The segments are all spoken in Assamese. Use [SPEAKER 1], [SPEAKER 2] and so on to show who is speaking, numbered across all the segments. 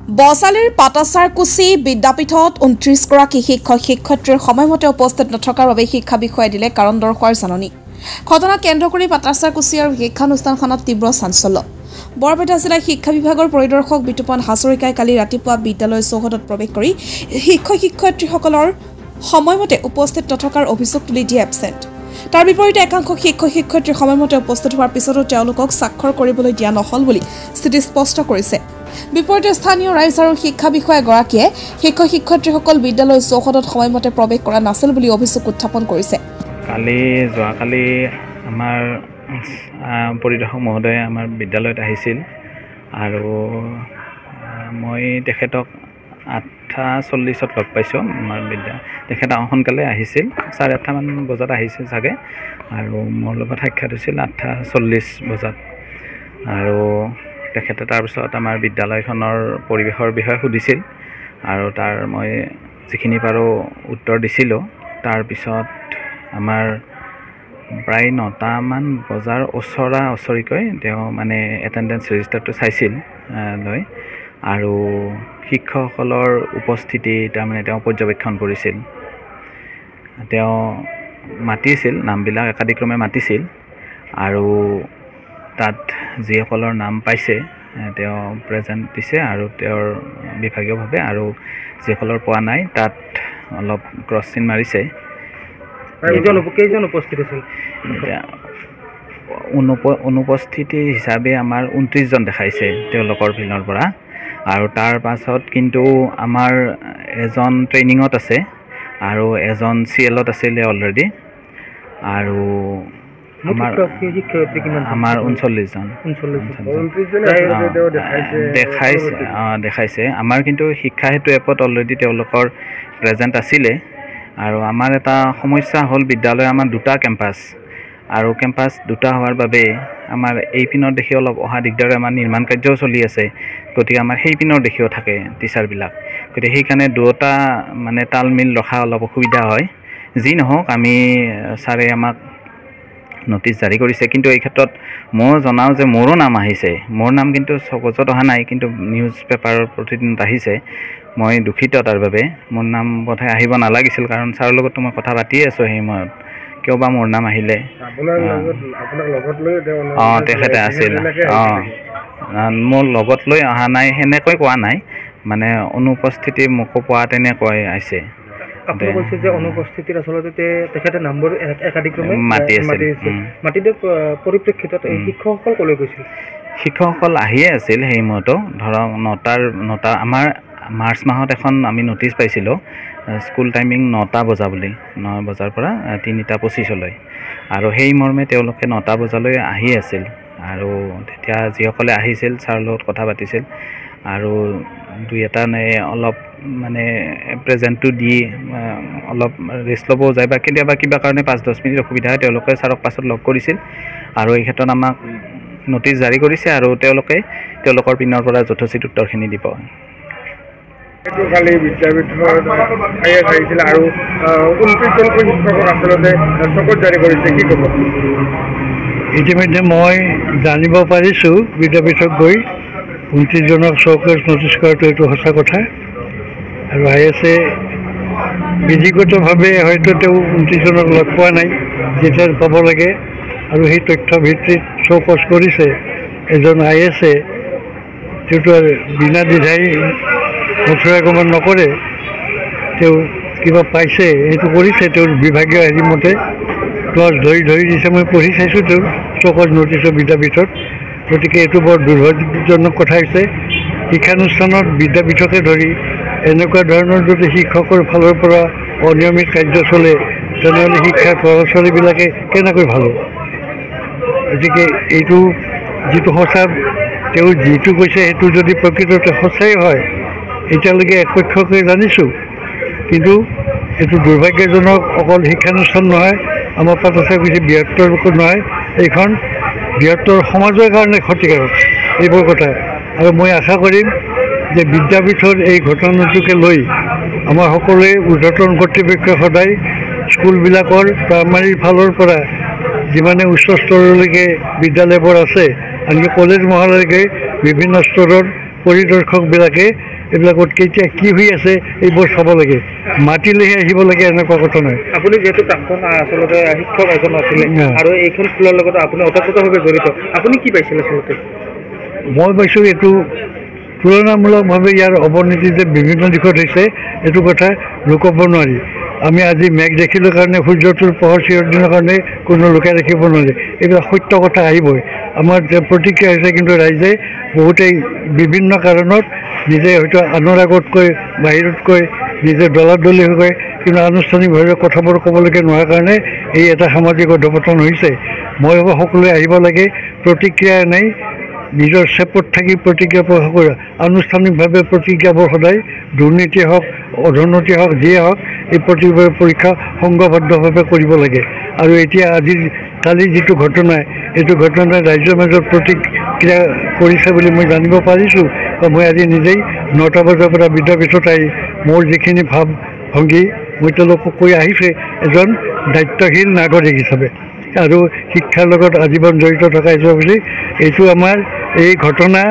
[SPEAKER 1] বসালিৰ পাটাচাৰকুচি বিদ্যাপীঠত 29 গৰাকী শিক্ষক শিক্ষয়িত্ৰীৰ সময়মতে উপস্থিত নথকাৰ বাবে শিক্ষা বিষয়াই দিলে কাৰণ দৰ্শোৱাৰ জাননী। ঘটনাক কেন্দ্ৰ কৰি পাটাচাৰকুচি আৰু শিক্ষানুষ্ঠানখনত তীব্ৰ চাঞ্চল্য। বৰপেটা জিলাৰ শিক্ষা বিভাগৰ পৰিদৰ্শক বিতুপন হাজৰিকাই কালি ৰাতিপুৱা বিদ্যালয় চৌহদত প্ৰৱেশ কৰি শিক্ষক শিক্ষয়িত্ৰীসকলৰ সময়মতে উপস্থিত নথকাৰ অভিযোগ তুলি দিয়ে এবচেণ্ট। তাৰ বিপৰীতে একাংশ শিক্ষক শিক্ষয়িত্ৰী সময়মতে উপস্থিত হোৱাৰ পিছতো তেওঁলোকক স্বাক্ষৰ কৰিবলৈ দিয়া নহল বুলি স্থিতি স্পষ্ট কৰিছে। বিপৰীতে স্থানীয় ৰাইজ আৰু শিক্ষা বিষয়াগৰাকীয়ে শিক্ষক শিক্ষয়িত্ৰীসকল বিদ্যালয় চৌহদত সময়মতে প্ৰৱেশ কৰা নাছিল বুলি অভিযোগ উত্থাপন কৰিছে।
[SPEAKER 2] যোৱাকালি আমাৰ পৰিদৰ্শক মহোদয়ে আমাৰ বিদ্যালয়ত আহিছিল আৰু মই তেখেতক 8:40 লগ পাইছোঁ। আমাৰ তেখেত সোনকালে আহিছিল, 8:30 মান বজাত আহিছিল চাগে, আৰু মোৰ লগত সাক্ষাৎ হৈছিল 8:40 বজাত। আৰু তেখেতে তাৰপিছত আমাৰ বিদ্যালয়খনৰ পৰিৱেশৰ বিষয়ে সুধিছিল আৰু তাৰ মই যিখিনি পাৰোঁ উত্তৰ দিছিলোঁ। তাৰপিছত আমাৰ প্ৰায় 9টা মান বজাৰ ওচৰিকৈ তেওঁ মানে এটেণ্ডেঞ্চ ৰেজিষ্টাৰটো চাইছিল লৈ, আৰু শিক্ষকসকলৰ উপস্থিতি তাৰমানে তেওঁ পৰ্যবেক্ষণ কৰিছিল। তেওঁ মাতিছিল, নামবিলাক একাদিক্ৰমে মাতিছিল, আৰু তাত যিসকলৰ নাম পাইছে তেওঁ প্ৰেজেণ্ট দিছে আৰু তেওঁৰ বিভাগীয়ভাৱে, আৰু যিসকলৰ পোৱা নাই তাত অলপ ক্ৰছ চিন মাৰিছে।
[SPEAKER 3] কেইজন উপস্থিত আছিল?
[SPEAKER 2] অনুপস্থিতি হিচাপে আমাৰ 29 জন দেখাইছে তেওঁলোকৰ পিনৰ পৰা, আৰু তাৰ পাছত কিন্তু আমাৰ এজন ট্ৰেইনিঙত আছে আৰু এজন CL-ত আছিলে অলৰেডি, আৰু আমাৰ 39 জন দেখাইছে। আমাৰ কিন্তু শিক্ষা হেতু এপত অলৰেডি তেওঁলোকৰ প্ৰেজেণ্ট আছিলে। আৰু আমাৰ এটা সমস্যা হ'ল বিদ্যালয় আমাৰ 2টা কেম্পাছ, আৰু কেম্পাছ 2টা হোৱাৰ বাবে আমাৰ এই পিনৰ দেখি অলপ অহা দিগদাৰ। আমাৰ নিৰ্মাণ কাৰ্যও চলি আছে, গতিকে আমাৰ সেই পিনৰ দেখিও থাকে টিচাৰবিলাক, গতিকে সেইকাৰণে দুয়োটা মানে তালমিল ৰখা অলপ অসুবিধা হয়। যি নহওক, আমি ছাৰে আমাক নটিচ জাৰি কৰিছে, কিন্তু এই ক্ষেত্ৰত মই জনাওঁ যে মোৰো নাম আহিছে। মোৰ নাম কিন্তু চকজত অহা নাই, কিন্তু নিউজ পেপাৰৰ প্ৰতিদিনত আহিছে। মই দুখিত তাৰ বাবে। মোৰ নাম বোধহয় আহিব নালাগিছিল, কাৰণ ছাৰৰ লগততো মই কথা পাতিয়ে আছোঁ সেই সময়ত, কিয় বা মোৰ নাম আহিলে। তেখেতে আছিল, মোৰ লগত লৈ অহা নাই সেনেকৈ কোৱা নাই, মানে অনুপস্থিতি মোকো পোৱা তেনেকৈ আহিছে।
[SPEAKER 3] অনুপস্থিতিৰ আচলতে তেখেতে নামবোৰ একাদিক্ৰমে
[SPEAKER 2] মাতি আছিল।
[SPEAKER 3] পৰিপ্ৰেক্ষিতত এই শিক্ষকসকল কলৈ গৈছিল?
[SPEAKER 2] শিক্ষকসকল আহিয়ে আছিল সেই সময়তো। ধৰক 9টা আমাৰ মাৰ্চ মাহত এখন আমি নটিচ পাইছিলোঁ, স্কুল টাইমিং 9টা বজা বুলি, 9 বজাৰ পৰা 3:25লৈ, আৰু সেই মৰ্মে তেওঁলোকে 9টা বজালৈ আহি আছিল। আৰু তেতিয়া যিসকলে আহিছিল ছাৰৰ লগত কথা পাতিছিল, আৰু 2-এটা অলপ মানে প্ৰেজেণ্টটো দি অলপ ৰেষ্ট ল'বও যায়, বা কেতিয়াবা কিবা কাৰণে 5-10 মিনিট অসুবিধা হয়, তেওঁলোকে ছাৰক পাছত লগ কৰিছিল আৰু এই ক্ষেত্ৰত আমাক নটিচ জাৰি কৰিছে, আৰু তেওঁলোকে তেওঁলোকৰ পিনৰ পৰা যথোচিত উত্তৰখিনি দিব।
[SPEAKER 3] কালি বিদ্যাপীঠত আহিছিল আৰু 29জনকৈ শিক্ষকক আচলতে চকত জাৰি কৰিছে, কি ক'ব?
[SPEAKER 4] ইতিমধ্যে মই জানিব পাৰিছোঁ বিদ্যাপীঠত গৈ 29জনক চৌকেছ নটিচ কৰাটো এইটো সঁচা কথা, আৰু IS-এ বিধিগতভাৱে হয়তো তেওঁ 29জনক লগ পোৱা নাই যেতিয়া পাব লাগে, আৰু সেই তথ্য ভিত্তিত চৌকছ কৰিছে। এজন IS-এ তেওঁতো বিনা দ্বিধাই মুঠৰ আগমন নকৰে, তেওঁ কিবা পাইছে সেইটো কৰিছে, তেওঁৰ বিভাগীয় হেৰিমতে ক্লজ ধৰি দিছে। মই পঢ়ি চাইছোঁ তেওঁৰ চৌকছ নটিচৰ বিদ্যাপীঠত, গতিকে এইটো বৰ দুৰ্ভাগ্যজনক কথা হৈছে। শিক্ষানুষ্ঠানত বিদ্যাপীঠকে ধৰি এনেকুৱা ধৰণৰ যদি শিক্ষকৰ ফালৰ পৰা অনিয়মিত কাৰ্য চলে, তেনেহ'লে শিক্ষাৰ ল'ৰা ছোৱালীবিলাকে কেনেকৈ ভাল হ'ব? গতিকে এইটো যিটো সঁচা, তেওঁ যিটো কৈছে সেইটো যদি প্ৰকৃততে সঁচাই হয়, এতিয়ালৈকে একপক্ষকে জানিছোঁ, কিন্তু এইটো দুৰ্ভাগ্যজনক। অকল শিক্ষানুষ্ঠান নহয়, আমাৰ পাটাচাৰকুচি বৃহত্তৰ নহয়, এইখন বৃহত্তৰ সমাজৰ কাৰণে ক্ষতিকাৰক এইবোৰ কথা। আৰু মই আশা কৰিম যে বিদ্যাপীঠৰ এই ঘটনাটোকে লৈ আমাৰ সকলোৱে ঊৰ্ধ্বতন কৰ্তৃপক্ষই সদায় স্কুলবিলাকৰ প্ৰাইমাৰীৰ ফালৰ পৰা যিমানে উচ্চ স্তৰলৈকে বিদ্যালয়বোৰ আছে, আনকি কলেজ মহালৈকে বিভিন্ন স্তৰৰ পৰিদৰ্শকবিলাকে এইবিলাকত কেতিয়া কি হৈ আছে এইবোৰ চাব লাগে মাতিলেহে আহিব লাগে এনেকুৱা কথা নহয়
[SPEAKER 3] আপুনি যেহেতু প্ৰাক্তন আচলতে শিক্ষক এজন আছিলে আৰু এইখন স্কুলৰ লগত আপুনি ওতপ্ৰোতভাৱে জড়িত আপুনি কি পাইছিল আচলতে
[SPEAKER 4] মই পাইছোঁ এইটো তুলনামূলকভাৱে ইয়াৰ অৱনতি যে বিভিন্ন দিশত হৈছে এইটো কথা লুকাব নোৱাৰি আমি আজি মেঘ দেখিলোঁ কাৰণে সূৰ্যটোৰ পোহৰ চিৰদিনৰ কাৰণে কোনো লুকাই ৰাখিব নোৱাৰে এইবিলাক সত্য কথা আহিবই আমাৰ প্ৰতিক্ৰিয়া হৈছে কিন্তু ৰাইজে বহুতেই বিভিন্ন কাৰণত নিজে হয়তো আনৰ আগতকৈ বাহিৰতকৈ নিজে দলাদলি হৈ গৈ কিন্তু আনুষ্ঠানিকভাৱে কথাবোৰ ক'বলৈকে নোহোৱাৰ কাৰণে এই এটা সামাজিক অধপতন হৈছে মই ভাবোঁ সকলোৱে আহিব লাগে প্ৰতিক্ৰিয়া নাই নিজৰ চেপত থাকি প্ৰতিক্ৰিয়া প্ৰকাশ কৰা আনুষ্ঠানিকভাৱে প্ৰতিক্ৰিয়াবোৰ সদায় দুৰ্নীতি হওক অধোন্নতি হওক যিয়ে হওক এই প্ৰতিক্ৰিয়া পৰীক্ষা সংঘবদ্ধভাৱে কৰিব লাগে আৰু এতিয়া আজিৰ কালি যিটো ঘটনা এইটো ঘটনাই ৰাইজৰ মাজত প্ৰতিক্ৰিয়া কৰিছে বুলি মই জানিব পাৰিছোঁ মই আজি নিজেই 9টা বজাৰ পৰা বিদ্যাপীঠত আহি মোৰ যিখিনি ভাৱ ভংগী মই তেওঁলোকক কৈ আহিছে এজন দায়িত্বশীল নাগৰিক হিচাপে আৰু শিক্ষাৰ লগত আজীৱন জড়িত থকা হিচাপে বুলি এইটো আমাৰ এই ঘটনা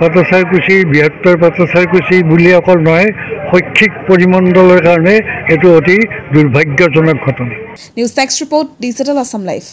[SPEAKER 4] পাটচাৰকুছি বৃহত্তৰ পাটচাৰকুছি বুলি অকল নহয় শৈক্ষিক পৰিমণ্ডলৰ কাৰণে এইটো অতি দুৰ্ভাগ্যজনক ঘটনা
[SPEAKER 1] নিউজ টেক্স ৰিপৰ্ট ডিজিটেল আসাম লাইভ